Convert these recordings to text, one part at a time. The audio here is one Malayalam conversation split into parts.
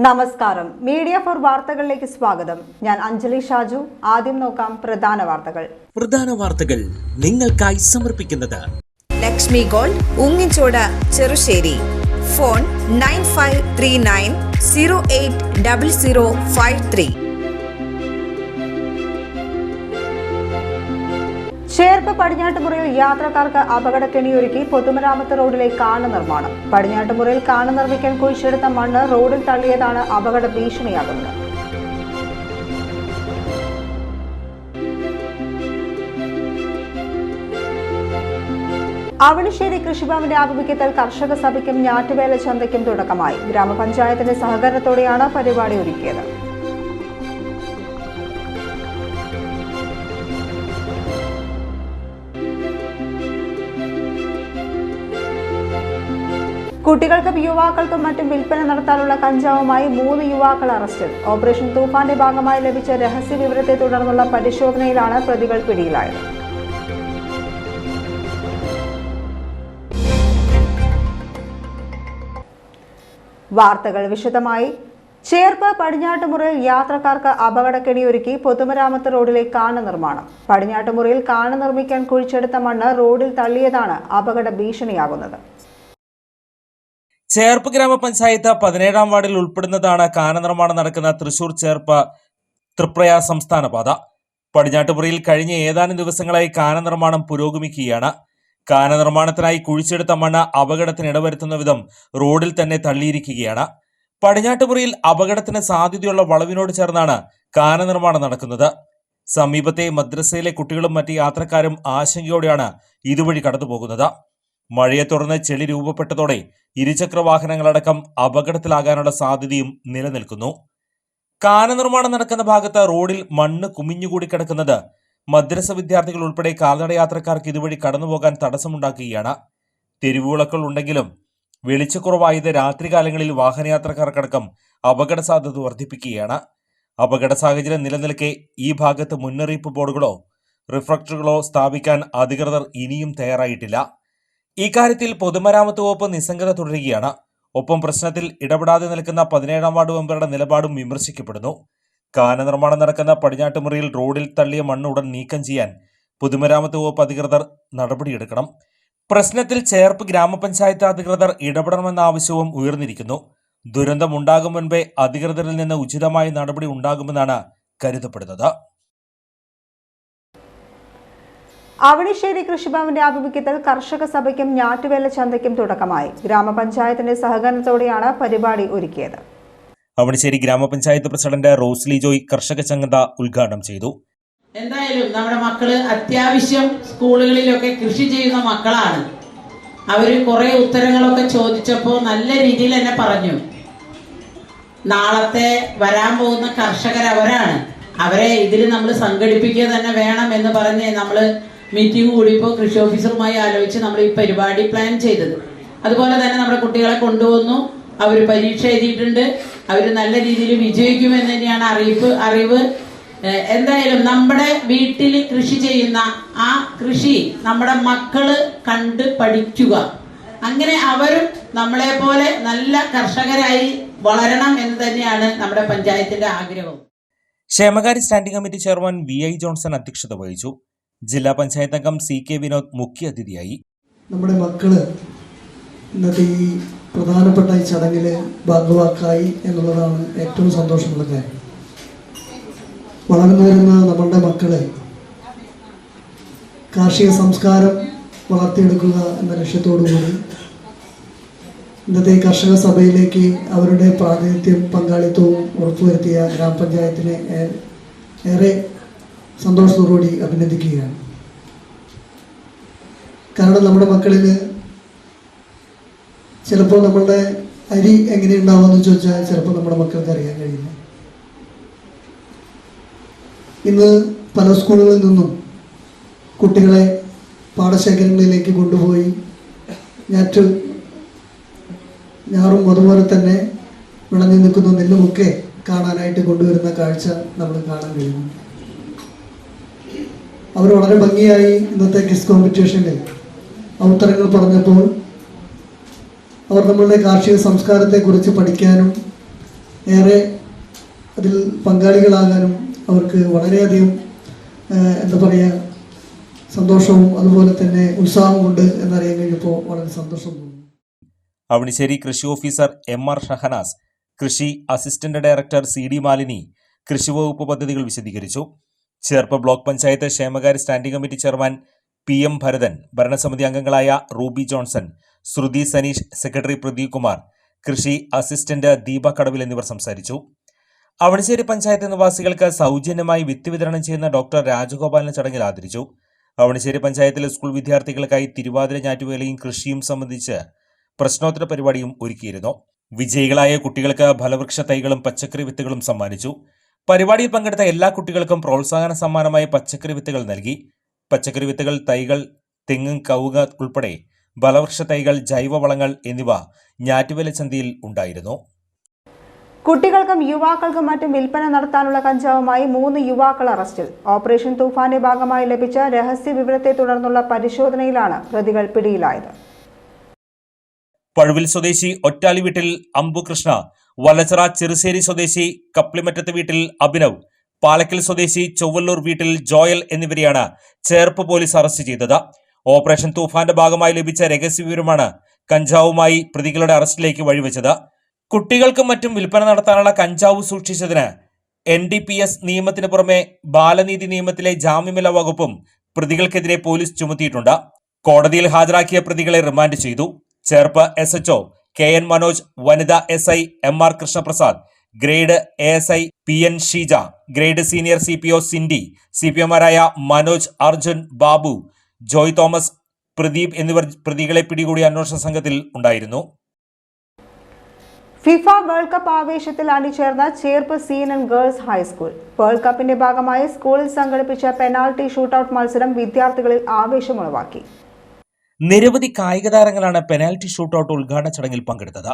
നമസ്കാരം. മീഡിയ ഫോർ വാർത്തകളിലേക്ക് സ്വാഗതം. ഞാൻ അഞ്ജലി ഷാജു. ആദ്യം നോക്കാം പ്രധാന വാർത്തകൾ നിങ്ങൾക്കായി സമർപ്പിക്കുന്നത് ലക്ഷ്മി ഗോൾഡ്, ഉങ്ങിച്ചോട്, ചെറുശ്ശേരി. ഫോൺ 9539080053. ചേർപ്പ് പടിഞ്ഞാട്ടുമുറിയിൽ യാത്രക്കാർക്ക് അപകടക്കെണിയൊരുക്കി പൊതുമരാമത്ത് റോഡിലെ കാണ നിർമ്മാണം. പടിഞ്ഞാട്ടുമുറിയിൽ കാണ നിർമ്മിക്കാൻ കുഴിച്ചെടുത്ത മണ്ണ് റോഡിൽ തള്ളിയതാണ് അപകട ഭീഷണിയാകുന്നത്. അവണിശ്ശേരി കൃഷിഭവന്റെ ആഭിമുഖ്യത്തിൽ കർഷക സഭയ്ക്കും ഞാറ്റുവേല ചന്തയ്ക്കും തുടക്കമായി. ഗ്രാമപഞ്ചായത്തിന്റെ സഹകരണത്തോടെയാണ് പരിപാടി ഒരുക്കിയത്. കുട്ടികൾക്കും യുവാക്കൾക്കും മറ്റും വിൽപ്പന നടത്താനുള്ള കഞ്ചാവുമായി 3 യുവാക്കൾ അറസ്റ്റിൽ. ഓപ്പറേഷൻ തൂഫാന്റെ ഭാഗമായി ലഭിച്ച രഹസ്യ വിവരത്തെ തുടർന്നുള്ള പരിശോധനയിലാണ് പ്രതികൾ പിടിയിലായത്. വാർത്തകൾ വിശദമായി. ചേർപ്പ് പടിഞ്ഞാട്ടുമുറിയിൽ യാത്രക്കാർക്ക് അപകടക്കെണിയൊരുക്കി പൊതുമരാമത്ത് റോഡിലെ കാണ നിർമ്മാണം. പടിഞ്ഞാട്ടുമുറിയിൽ കാണ നിർമ്മിക്കാൻ കുഴിച്ചെടുത്ത മണ്ണ് റോഡിൽ തള്ളിയതാണ് അപകട ഭീഷണിയാകുന്നത്. ചേർപ്പ് ഗ്രാമപഞ്ചായത്ത് 17-ാം വാർഡിൽ ഉൾപ്പെടുന്നതാണ് കാന നിർമ്മാണം നടക്കുന്ന തൃശൂർ ചേർപ്പ് തൃപ്രയാർ സംസ്ഥാന പാത. പടിഞ്ഞാട്ടുമുറിയിൽ കഴിഞ്ഞ ഏതാനും ദിവസങ്ങളായി കാന നിർമ്മാണം പുരോഗമിക്കുകയാണ്. കാന നിർമ്മാണത്തിനായി കുഴിച്ചെടുത്ത മണ്ണ് അപകടത്തിന് ഇടവരുത്തുന്ന വിധം റോഡിൽ തന്നെ തള്ളിയിരിക്കുകയാണ്. പടിഞ്ഞാട്ടുമുറിയിൽ അപകടത്തിന് സാധ്യതയുള്ള വളവിനോട് ചേർന്നാണ് കാന നിർമ്മാണം നടക്കുന്നത്. സമീപത്തെ മദ്രസയിലെ കുട്ടികളും മറ്റ് യാത്രക്കാരും ആശങ്കയോടെയാണ് ഇതുവഴി കടന്നുപോകുന്നത്. മഴയെ തുടർന്ന് ചെളി രൂപപ്പെട്ടതോടെ ഇരുചക്ര വാഹനങ്ങളടക്കം അപകടത്തിലാകാനുള്ള സാധ്യതയും നിലനിൽക്കുന്നു. കാന നിർമ്മാണം നടക്കുന്ന ഭാഗത്ത് റോഡിൽ മണ്ണ് കുമിഞ്ഞുകൂടി കിടക്കുന്നത് മദ്രസ വിദ്യാർത്ഥികൾ ഉൾപ്പെടെ കാൽനട യാത്രക്കാർക്ക് ഇതുവഴി കടന്നുപോകാൻ തടസ്സമുണ്ടാക്കുകയാണ്. തെരുവുവിളക്കുകൾ ഉണ്ടെങ്കിലും വെളിച്ചക്കുറവായത് രാത്രികാലങ്ങളിൽ വാഹനയാത്രക്കാർക്കടക്കം അപകട സാധ്യത വർദ്ധിപ്പിക്കുകയാണ്. അപകട സാഹചര്യം നിലനിൽക്കെ ഈ ഭാഗത്ത് മുന്നറിയിപ്പ് ബോർഡുകളോ റിഫ്ലക്ടറുകളോ സ്ഥാപിക്കാൻ അധികൃതർ ഇനിയും തയ്യാറായിട്ടില്ല. ഇക്കാര്യത്തിൽ പൊതുമരാമത്ത് വകുപ്പ് നിസ്സംഗത തുടരുകയാണ്. ഒപ്പം പ്രശ്നത്തിൽ ഇടപെടാതെ നിൽക്കുന്ന 17-ാം വാർഡ് മെമ്പറുടെ നിലപാടും വിമർശിക്കപ്പെടുന്നു. കാന നിർമ്മാണം നടക്കുന്ന പടിഞ്ഞാട്ടുമുറിയിൽ റോഡിൽ തള്ളിയ മണ്ണ് ഉടൻ നീക്കം ചെയ്യാൻ പൊതുമരാമത്ത് വകുപ്പ് അധികൃതർ നടപടിയെടുക്കണം. പ്രശ്നത്തിൽ ചേർപ്പ് ഗ്രാമപഞ്ചായത്ത് അധികൃതർ ഇടപെടണമെന്ന ആവശ്യവും ഉയർന്നിരിക്കുന്നു. ദുരന്തമുണ്ടാകും മുൻപേ അധികൃതരിൽ നിന്ന് ഉചിതമായ നടപടി ഉണ്ടാകുമെന്നാണ് കരുതപ്പെടുന്നത്. അവണിശ്ശേരി കൃഷിഭവന്റെ ആഭിമുഖ്യത്തിൽ കർഷക സഭയ്ക്കും ഞാറ്റുവേല ചന്തയ്ക്കും തുടക്കമായി. ഗ്രാമപഞ്ചായത്തിന്റെ സഹകരണത്തോടെയാണ് പരിപാടി ഒരുക്കിയത്. അവണിശ്ശേരി ഗ്രാമപഞ്ചായത്ത് പ്രസിഡന്റ് റോസ്ലി ജോയ് കർഷക ചന്ത ഉദ്ഘാടനം ചെയ്തു. എന്തായാലും നമ്മുടെ മക്കള് അത്യാവശ്യം സ്കൂളുകളിലൊക്കെ കൃഷി ചെയ്യുന്ന മക്കളാണ്. അവര് കുറെ ഉത്തരങ്ങളൊക്കെ ചോദിച്ചപ്പോൾ നല്ല രീതിയിൽ തന്നെ പറഞ്ഞു. നാളത്തെ വരാൻ പോകുന്ന കർഷകരവരാണ്. അവരെ ഇതിൽ നമ്മൾ സംഘടിപ്പിക്കുക തന്നെ വേണം എന്ന് പറഞ്ഞ് നമ്മൾ മീറ്റിംഗ് കൂടിയപ്പോൾ കൃഷി ഓഫീസറുമായി ആലോചിച്ച് നമ്മൾ ഈ പരിപാടി പ്ലാൻ ചെയ്തത്. അതുപോലെ തന്നെ നമ്മുടെ കുട്ടികളെ കൊണ്ടുവന്നു. അവർ പരീക്ഷ എഴുതിയിട്ടുണ്ട്. അവർ നല്ല രീതിയിൽ വിജയിക്കുമെന്ന് തന്നെയാണ് അറിവ്. എന്തായാലും നമ്മുടെ വീട്ടിൽ കൃഷി ചെയ്യുന്ന ആ കൃഷി നമ്മുടെ മക്കള് കണ്ട് പഠിക്കുക. അങ്ങനെ അവരും നമ്മളെ പോലെ നല്ല കർഷകരായി വളരണം എന്ന് തന്നെയാണ് നമ്മുടെ പഞ്ചായത്തിന്റെ ആഗ്രഹം. ക്ഷേമകാര്യ standing committee chairman VI Johnson അധ്യക്ഷത വഹിച്ചു. ജില്ലാ പഞ്ചായത്ത് അംഗം CK വിനോദ് മുഖ്യ അതിഥിയായി. നമ്മുടെ മക്കള് ഇന്നത്തെ ഈ പ്രധാനപ്പെട്ട ഈ ചടങ്ങില് ഭാഗവാക്കായി എന്നുള്ളതാണ് ഏറ്റവും സന്തോഷമുള്ള കാര്യം. വളർന്നു വരുന്ന നമ്മളുടെ മക്കള് കാർഷിക സംസ്കാരം വളർത്തിയെടുക്കുക എന്ന ലക്ഷ്യത്തോടു കൂടി ഇന്നത്തെ കർഷക സഭയിലേക്ക് അവരുടെ പ്രാതിനിധ്യം പങ്കാളിത്തവും ഉറപ്പുവരുത്തിയ ഗ്രാമപഞ്ചായത്തിനെ ഏറെ സന്തോഷത്തോടുകൂടി അഭിനന്ദിക്കുകയാണ്. കാരണം നമ്മുടെ മക്കളിൽ ചിലപ്പോൾ നമ്മളുടെ അരി എങ്ങനെ ഉണ്ടാവുമെന്ന് ചോദിച്ചാൽ ചിലപ്പോൾ നമ്മുടെ മക്കൾക്ക് അറിയാൻ കഴിയില്ല. ഇന്ന് പല സ്കൂളുകളിൽ നിന്നും കുട്ടികളെ പാടശേഖരങ്ങളിലേക്ക് കൊണ്ടുപോയി ഞാറും അതുപോലെ തന്നെ വിളഞ്ഞു നിൽക്കുന്ന നെല്ലുമൊക്കെ കാണാനായിട്ട് കൊണ്ടുവരുന്ന കാഴ്ച നമ്മൾ കാണാൻ കഴിയുന്നു. അവർ വളരെ ഭംഗിയായി ഇന്നത്തെ ക്വിസ് കോമ്പറ്റീഷനിൽ ഉത്തരങ്ങൾ പറഞ്ഞപ്പോൾ അവർ നമ്മളുടെ കാർഷിക സംസ്കാരത്തെക്കുറിച്ച് പഠിക്കാനും ഏറെ അതിൽ പങ്കാളികളാകാനും അവർക്ക് വളരെയധികം എന്താ പറയുക സന്തോഷവും അതുപോലെ തന്നെ ഉത്സാഹവും ഉണ്ട് എന്നറിയാൻ കഴിഞ്ഞപ്പോൾ വളരെ സന്തോഷം തോന്നുന്നു. അവണിശ്ശേരി കൃഷി ഓഫീസർ MR ഷഹനാസ്, കൃഷി അസിസ്റ്റന്റ് ഡയറക്ടർ CD മാലിനി കൃഷി വകുപ്പ് പദ്ധതികൾ വിശദീകരിച്ചു. ചേർപ്പ് ബ്ലോക്ക് പഞ്ചായത്ത് ക്ഷേമകാര്യ standing committee chairman PM Bharathan, ഭരണസമിതി അംഗങ്ങളായ റൂബി ജോൺസൺ, ശ്രുതി സനീഷ്, സെക്രട്ടറി പ്രദീപ് കുമാർ, കൃഷി അസിസ്റ്റന്റ് ദീപ കടവിൽ എന്നിവർ സംസാരിച്ചു. അവണിശ്ശേരി പഞ്ചായത്ത് നിവാസികൾക്ക് സൗജന്യമായി വിത്ത് വിതരണം ചെയ്യുന്ന ഡോക്ടർ രാജഗോപാലിനെ ചടങ്ങിൽ ആദരിച്ചു. അവണിശ്ശേരി പഞ്ചായത്തിലെ സ്കൂൾ വിദ്യാർത്ഥികൾക്കായി തിരുവാതിര ഞാറ്റുവേലയും കൃഷിയും സംബന്ധിച്ച് പ്രശ്നോത്തര പരിപാടിയും ഒരുക്കിയിരുന്നു. വിജയികളായ കുട്ടികൾക്ക് ഫലവൃക്ഷ തൈകളും പച്ചക്കറി വിത്തുകളും സമ്മാനിച്ചു. പരിപാടിയിൽ പങ്കെടുത്ത എല്ലാ കുട്ടികൾക്കും പ്രോത്സാഹന സമ്മാനമായി പച്ചക്കറി വിത്തുകൾ നൽകി. പച്ചക്കറി വിത്തുകൾ, തൈകൾ, തെങ്ങ്, കവുങ്ങ് ഉൾപ്പെടെ ഫലവൃക്ഷ തൈകൾ, ജൈവവളങ്ങൾ എന്നിവ ഞാറ്റുവേല ചന്തയിൽ ഉണ്ടായിരുന്നു. കുട്ടികൾക്കും യുവാക്കൾക്കും മറ്റും വിൽപ്പന നടത്താനുള്ള കഞ്ചാവുമായി 3 യുവാക്കൾ അറസ്റ്റിൽ. ഓപ്പറേഷൻ തൂഫാന്റെ ഭാഗമായി ലഭിച്ച രഹസ്യ വിവരത്തെ തുടർന്നുള്ള പരിശോധനയിലാണ് പ്രതികൾ പിടിയിലായത്. പഴുവിൽ സ്വദേശി ഒറ്റാലി വീട്ടിൽ അമ്പുകൃഷ്ണ, വലച്ചിറ ചെറുശ്ശേരി സ്വദേശി കപ്ലിമറ്റത്ത് വീട്ടിൽ അഭിനവ്, പാലക്കൽ സ്വദേശി ചൊവ്വല്ലൂർ വീട്ടിൽ ജോയൽ എന്നിവരെയാണ് ചേർപ്പ് പോലീസ് അറസ്റ്റ് ചെയ്തത്. ഓപ്പറേഷൻ തൂഫാന്റെ ഭാഗമായി ലഭിച്ച രഹസ്യവിവരമാണ് കഞ്ചാവുമായി പ്രതികളുടെ അറസ്റ്റിലേക്ക് വഴിവെച്ചത്. കുട്ടികൾക്കും മറ്റും വിൽപ്പന നടത്താനുള്ള കഞ്ചാവ് സൂക്ഷിച്ചതിന് NDPS നിയമത്തിന് പുറമെ ബാലനീതി നിയമത്തിലെ ജാമ്യമില്ലാ വകുപ്പും പ്രതികൾക്കെതിരെ പോലീസ് ചുമത്തിയിട്ടുണ്ട്. കോടതിയിൽ ഹാജരാക്കിയ പ്രതികളെ റിമാൻഡ് ചെയ്തു. ചേർപ്പ് SHO KN മനോജ്, വനിതാ SI MR Krishnaprasad, grade ASI PN Sheeja, grade senior CPO Cindy, CPOമാരായ മനോജ്, അർജുൻ, ബാബു, ജോയ് തോമസ്, പ്രദീപ് എന്നിവർ പ്രതികളെ പിടികൂടിയ അന്വേഷണ സംഘത്തിൽ ഉണ്ടായിരുന്നു. ഫിഫ വേൾഡ് കപ്പ് ആവേശത്തിൽ അണിചേർന്ന Cherpu CNN girls high school. World കപ്പിന്റെ ഭാഗമായി സ്കൂളിൽ സംഘടിപ്പിച്ച പെനാൽറ്റി ഷൂട്ടൌട്ട് മത്സരം വിദ്യാർത്ഥികളിൽ ആവേശമുളവാക്കി. നിരവധി കായിക താരങ്ങളാണ് പെനാൽറ്റി ഷൂട്ടൌട്ട് ഉദ്ഘാടന ചടങ്ങിൽ പങ്കെടുത്തത്.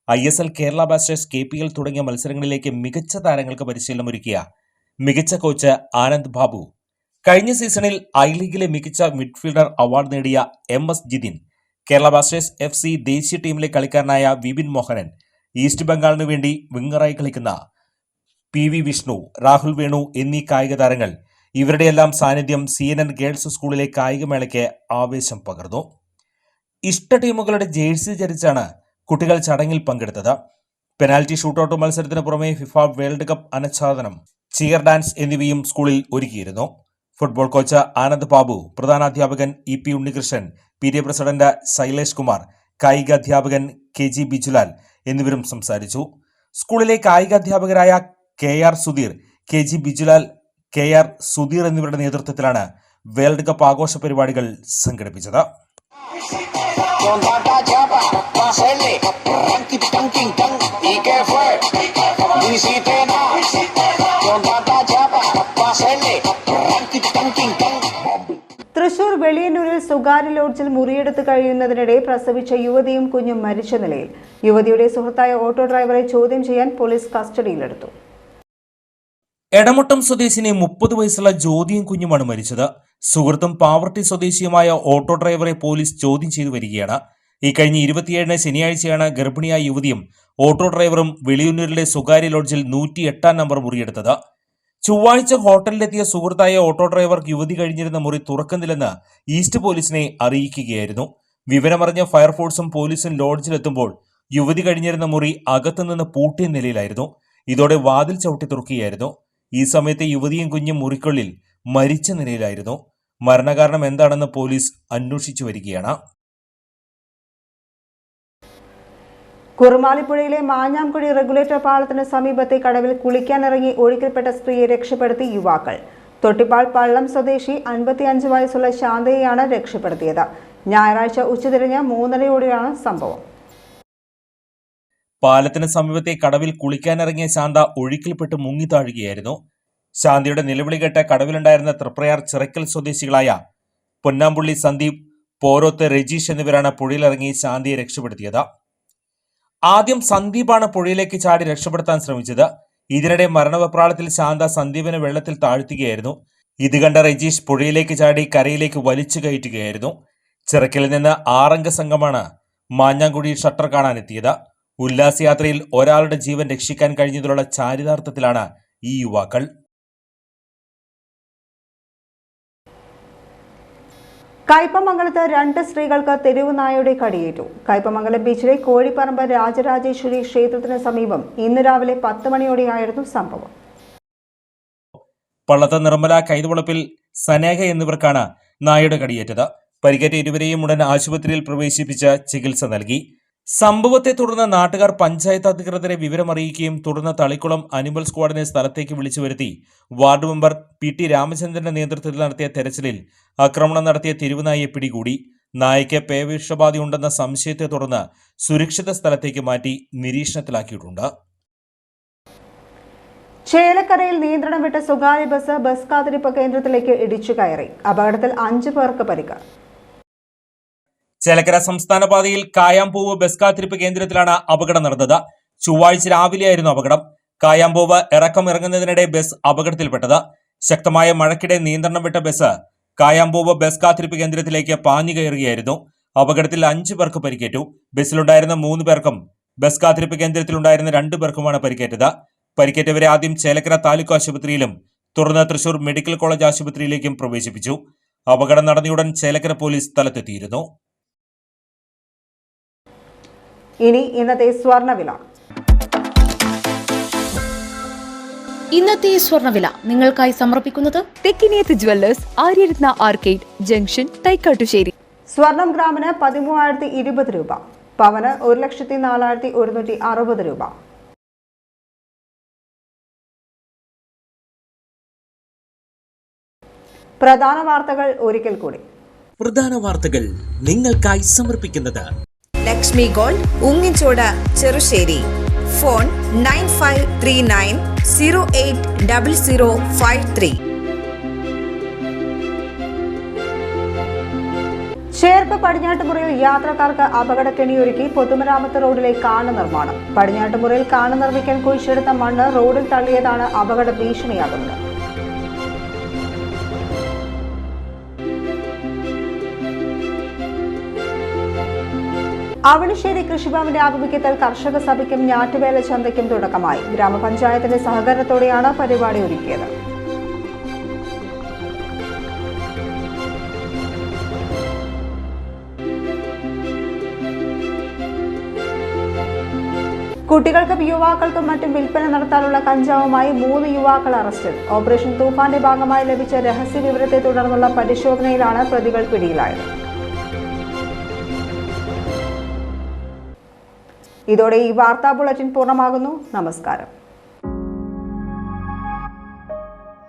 ISL, കേരള ബ്ലാസ്റ്റേഴ്സ്, KPL തുടങ്ങിയ മത്സരങ്ങളിലേക്ക് മികച്ച താരങ്ങൾക്ക് പരിശീലനമൊരുക്കിയ മികച്ച കോച്ച് ആനന്ദ് ബാബു, കഴിഞ്ഞ സീസണിൽ ഐ ലീഗിലെ മികച്ച മിഡ്ഫീൽഡർ അവാർഡ് നേടിയ MS Jithin, Kerala Blasters FC ദേശീയ ടീമിലെ കളിക്കാരനായ വിപിൻ മോഹനൻ, ഈസ്റ്റ് ബംഗാളിനു വേണ്ടി വിങ്ങറായി കളിക്കുന്ന PV വിഷ്ണു, രാഹുൽ വേണു എന്നീ കായിക താരങ്ങൾ, ഇവരുടെയെല്ലാം സാന്നിധ്യം CNN ഗേൾസ് സ്കൂളിലെ കായികമേളയ്ക്ക് ആവേശം പകർന്നു. ഇഷ്ട ടീമുകളുടെ ജേഴ്സി ധരിച്ചാണ് കുട്ടികൾ ചടങ്ങിൽ പങ്കെടുത്തത്. പെനാൽറ്റി ഷൂട്ടൌട്ട് മത്സരത്തിന് പുറമെ ഫിഫ വേൾഡ് കപ്പ് അനാച്ഛാദനം, ചിയർ ഡാൻസ് എന്നിവയും സ്കൂളിൽ ഒരുക്കിയിരുന്നു. ഫുട്ബോൾ കോച്ച് ആനന്ദ് ബാബു, പ്രധാനാധ്യാപകൻ EP Unnikrishnan, PTA president Shailesh Kumar, കായിക അധ്യാപകൻ KG ബിജുലാൽ എന്നിവരും സംസാരിച്ചു. സ്കൂളിലെ കായികാധ്യാപകരായ KR Sudheer, KG Bijulal, KR Sudheer എന്നിവരുടെ നേതൃത്വത്തിലാണ് വേൾഡ് കപ്പ് ആഘോഷ പരിപാടികൾ സംഘടിപ്പിച്ചത്. തൃശൂർ വെളിയന്നൂരിൽ സ്വകാര്യ ലോഡ്ജിൽ മുറിയെടുത്ത് കഴിയുന്നതിനിടെ പ്രസവിച്ച യുവതിയും കുഞ്ഞും മരിച്ച നിലയിൽ. യുവതിയുടെ സുഹൃത്തായ ഓട്ടോ ഡ്രൈവറെ ചോദ്യം ചെയ്യാൻ പോലീസ് കസ്റ്റഡിയിലെടുത്തു. എടമുട്ടം സ്വദേശിനി 30 വയസ്സുള്ള ജ്യോതിയും കുഞ്ഞുമാണ് മരിച്ചത്. സുഹൃത്തും പാവർട്ടി സ്വദേശിയുമായ ഓട്ടോ ഡ്രൈവറെ പോലീസ് ചോദ്യം ചെയ്തു വരികയാണ്. ഈ കഴിഞ്ഞ 27-ന് ശനിയാഴ്ചയാണ് ഗർഭിണിയായ യുവതിയും ഓട്ടോ ഡ്രൈവറും വെളിയന്നൂരിലെ സ്വകാര്യ ലോഡ്ജിൽ 108-ാം നമ്പർ മുറിയെടുത്തത്. ചൊവ്വാഴ്ച ഹോട്ടലിലെത്തിയ സുഹൃത്തായ ഓട്ടോ ഡ്രൈവർ യുവതി കഴിഞ്ഞിരുന്ന മുറി തുറക്കുന്നില്ലെന്ന് ഈസ്റ്റ് പോലീസിനെ അറിയിക്കുകയായിരുന്നു. വിവരമറിഞ്ഞ ഫയർഫോഴ്സും പോലീസും ലോഡ്ജിലെത്തുമ്പോൾ യുവതി കഴിഞ്ഞിരുന്ന മുറി അകത്തുനിന്ന് പൂട്ടിയ നിലയിലായിരുന്നു. ഇതോടെ വാതിൽ ചവിട്ടി തുറക്കുകയായിരുന്നു. ഈ സമയത്ത് യുവതിയും കുഞ്ഞും മുറിക്കുള്ളിൽ മരിച്ച നിലയിലായിരുന്നു. മരണകാരണം എന്താണെന്ന് പോലീസ് അന്വേഷിച്ചു വരികയാണ്. കുറുമാലിപ്പുഴയിലെ മാഞ്ഞാംകുഴി റെഗുലേറ്റർ പാലത്തിന് സമീപത്തെ കടവിൽ കുളിക്കാനിറങ്ങി ഒഴുക്കിൽപ്പെട്ട സ്ത്രീയെ രക്ഷപ്പെടുത്തി യുവാക്കൾ. തൊട്ടിപ്പാൾ പള്ളം സ്വദേശി 55 വയസ്സുള്ള ശാന്തയെയാണ് രക്ഷപ്പെടുത്തിയത്. ഞായറാഴ്ച ഉച്ചതിരിഞ്ഞ് 3:30യോടെയാണ് സംഭവം. പാലത്തിന് സമീപത്തെ കടവിൽ കുളിക്കാനിറങ്ങിയ ശാന്ത ഒഴുക്കിൽപ്പെട്ട് മുങ്ങിത്താഴുകയായിരുന്നു. ശാന്തയുടെ നിലവിളി കേട്ട കടവിലുണ്ടായിരുന്ന തൃപ്രയാർ ചിറക്കൽ സ്വദേശികളായ പൊന്നാമ്പുള്ളി സന്ദീപ്, പോരോത്ത് രജീഷ് എന്നിവരാണ് പുഴയിലിറങ്ങി ശാന്തയെ രക്ഷപ്പെടുത്തിയത്. ആദ്യം സന്ദീപാണ് പുഴയിലേക്ക് ചാടി രക്ഷപ്പെടുത്താൻ ശ്രമിച്ചത്. ഇതിനിടെ മരണവെപ്രാളത്തിൽ ശാന്ത സന്ദീപിനെ വെള്ളത്തിൽ താഴ്ത്തുകയായിരുന്നു. ഇത് കണ്ട രജീഷ് പുഴയിലേക്ക് ചാടി കരയിലേക്ക് വലിച്ചു കയറ്റുകയായിരുന്നു. ചിറക്കലിൽ നിന്ന് 6 അംഗ സംഘമാണ് മാഞ്ഞാംകുഴി ഷട്ടർ കാണാനെത്തിയത്. ഉല്ലാസയാത്രയിൽ ഒരാളുടെ ജീവൻ രക്ഷിക്കാൻ കഴിഞ്ഞതിലുള്ള ചാരിതാർത്ഥത്തിലാണ് ഈ യുവാക്കൾ. കയ്പമംഗലത്ത് 2 സ്ത്രീകൾക്ക് തെരുവ് നായയുടെ കടിയേറ്റു. കയ്പമംഗലം ബീച്ചിലെ കോഴിപ്പറമ്പ് രാജരാജേശ്വരി ക്ഷേത്രത്തിന് സമീപം ഇന്ന് രാവിലെ 10 മണിയോടെയായിരുന്നു സംഭവം. പള്ളത്ത് നിർമ്മല, കൈതവളപ്പിൽ സനേഹ എന്നിവർക്കാണ് നായയുടെ കടിയേറ്റത്. പരിക്കേറ്റ ഇരുവരെയും ഉടൻ ആശുപത്രിയിൽ പ്രവേശിപ്പിച്ച് ചികിത്സ നൽകി. സംഭവത്തെ തുടർന്ന് നാട്ടുകാർ പഞ്ചായത്ത് അധികൃതരെ വിവരമറിയിക്കുകയും തുടർന്ന് തളിക്കുളം അനിമൽ സ്ക്വാഡിനെ സ്ഥലത്തേക്ക് വിളിച്ചു വരുത്തി. വാർഡ് മെമ്പർ PT രാമചന്ദ്രന്റെ നേതൃത്വത്തിൽ നടത്തിയ തെരച്ചിലിൽ ആക്രമണം നടത്തിയ തെരുവുനായയെ പിടികൂടി. നായയ്ക്ക് പേവിഷബാധയുണ്ടെന്ന സംശയത്തെ തുടർന്ന് സുരക്ഷിത സ്ഥലത്തേക്ക് മാറ്റി നിരീക്ഷണത്തിലാക്കിയിട്ടുണ്ട്. ചേലക്കരയിൽ നിയന്ത്രണം വിട്ട സ്വകാര്യ ബസ് കാത്തിരിപ്പ് കേന്ദ്രത്തിലേക്ക് ഇടിച്ചു കയറി. അപകടത്തിൽ 5 പേർക്ക് പരിക്ക്. ചേലക്കര സംസ്ഥാന പാതയിൽ കായാമ്പൂവ് ബസ് കാത്തിരിപ്പ് കേന്ദ്രത്തിലാണ് അപകടം നടന്നത്. ചൊവ്വാഴ്ച രാവിലെയായിരുന്നു അപകടം. കായാമ്പൂവ് ഇറങ്ങുന്നതിനിടെ ബസ് അപകടത്തിൽപ്പെട്ടത്. ശക്തമായ മഴയ്ക്കിടെ നിയന്ത്രണം വിട്ട ബസ് കായാമ്പൂവ് ബസ് കാത്തിരിപ്പ് കേന്ദ്രത്തിലേക്ക് പാഞ്ഞു കയറുകയായിരുന്നു. അപകടത്തിൽ 5 പേർക്ക് പരിക്കേറ്റു. ബസ്സിലുണ്ടായിരുന്ന 3 പേർക്കും ബസ് കാത്തിരിപ്പ് കേന്ദ്രത്തിലുണ്ടായിരുന്ന 2 പേർക്കുമാണ് പരിക്കേറ്റത്. പരിക്കേറ്റവരെ ആദ്യം ചേലക്കര താലൂക്ക് ആശുപത്രിയിലും തുടർന്ന് തൃശൂർ മെഡിക്കൽ കോളേജ് ആശുപത്രിയിലേക്കും പ്രവേശിപ്പിച്ചു. അപകടം നടന്നയുടൻ ചേലക്കര പോലീസ് സ്ഥലത്തെത്തിയിരുന്നു. ഇനി ഇന്നത്തെ സ്വർണ്ണവില. ഇന്നത്തെ സ്വർണ്ണവില നിങ്ങൾക്കായി സമർപ്പിക്കുന്നത് Thekkiniyath jewellers, Aryaratna arcade junction, Thaikkattussery. സ്വർണം ഗ്രാമിന് 13,020 രൂപ, പവന് 1,04,160 രൂപ. പ്രധാന വാർത്തകൾ ഒരിക്കൽ കൂടി. പ്രധാന വാർത്തകൾ നിങ്ങൾക്കായി സമർപ്പിക്കുന്നത് ലക്ഷ്മി ഗോൾഡ്, ഉങ്ങിച്ചോട്, ചെറുശ്ശേരി. ഫോൺ 9539080053. ചേർപ്പ് പടിഞ്ഞാട്ടുമുറിയിൽ യാത്രക്കാർക്ക് അപകടക്കെണിയൊരുക്കി പൊതുമരാമത്ത് റോഡിലെ കാണ നിർമ്മാണം. പടിഞ്ഞാട്ടുമുറിയിൽ കാണ നിർമ്മിക്കാൻ കുഴിച്ചെടുത്ത മണ്ണ് റോഡിൽ തള്ളിയതാണ് അപകട ഭീഷണിയാകുന്നത്. അവണിശ്ശേരി കൃഷിഭവന്റെ ആഭിമുഖ്യത്തിൽ കർഷക സഭയ്ക്കും ഞാറ്റുവേല ചന്തയ്ക്കും തുടക്കമായി. ഗ്രാമപഞ്ചായത്തിന്റെ സഹകരണത്തോടെയാണ് പരിപാടി ഒരുക്കിയത്. കുട്ടികൾക്കും യുവാക്കൾക്കും മറ്റും വിൽപ്പന നടത്താനുള്ള കഞ്ചാവുമായി 3 യുവാക്കൾ അറസ്റ്റിൽ. ഓപ്പറേഷൻ തൂഫാന്റെ ഭാഗമായി ലഭിച്ച രഹസ്യ വിവരത്തെ തുടർന്നുള്ള പരിശോധനയിലാണ് പ്രതികൾ പിടിയിലായത്. ഇതോടെ ഈ വാർത്താ ബുള്ളറ്റിൻ പൂർണ്ണമാകുന്നു. നമസ്കാരം.